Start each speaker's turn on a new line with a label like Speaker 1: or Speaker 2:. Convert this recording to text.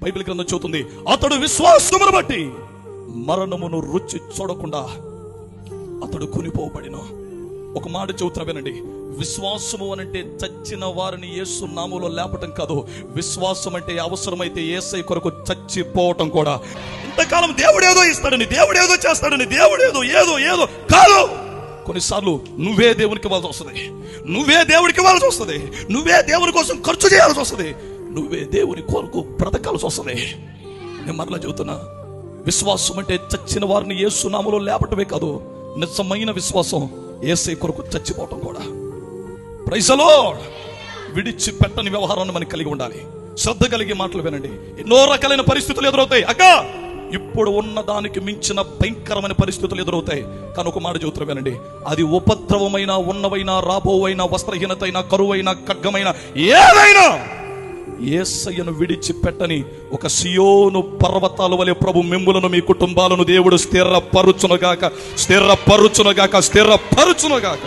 Speaker 1: Bible గ్రంథం చెబుతుంది, అతడు విశ్వాసమును బట్టి మరణమును రుచి చూడకుండా అతడు కొనిపోబడిన. ఒక మాట చెబుతున్నా వినండి, విశ్వాసము అనంటే చచ్చిన వారిని యేసు నామములో లేపటం కాదు. విశ్వాసం అంటే అవసరమైతే యేసై కొరకు చచ్చిపోవటం కూడా. ఇంతకాలం దేవుడేదో ఇస్తాడని, దేవుడేదో చేస్తాడని, దేవుడేదో ఏదో ఏదో కాదు. కొన్నిసార్లు నువ్వే దేవునికి ఇవ్వాల్సి వస్తుంది, నువ్వే దేవుడికి ఇవ్వాల్సి వస్తుంది, నువ్వే దేవుని కోసం ఖర్చు చేయాల్సి వస్తుంది, నువ్వే దేవుని కొరకు బ్రతకాల్సి వస్తుంది. నేను మరలా చెబుతున్నా, విశ్వాసం అంటే చచ్చిన వారిని యేసు నామములో లేపటమే కాదు, నిజమైన విశ్వాసం యేసై కొరకు చచ్చిపోవటం కూడా. Praise the lord. విడిచిపెట్టని వ్యవహారాన్ని మనం కలిగి ఉండాలి. శ్రద్ధ కలిగి మాటలు వినండి. ఎన్నో రకాలైన పరిస్థితులు ఎదురవుతాయి అక్క, ఇప్పుడు ఉన్న దానికి మించిన భయంకరమైన పరిస్థితులు ఎదురవుతాయి. కానీ ఒక మాట చెబుతున్నా వినండి, అది ఉపద్రవమైన, ఉన్నవైనా, రాబోవైనా, వస్త్రహీనతైనా, కరువైనా, ఖడ్గమైన, ఏదైనా యేసయ్యను విడిచిపెట్టని ఒక సియోను పర్వతాల వలె ప్రభు మిమ్ములను, మీ కుటుంబాలను దేవుడు స్థిరపరుచునుగాక, స్థిరపరుచునుగాక, స్థిరపరుచునుగాక.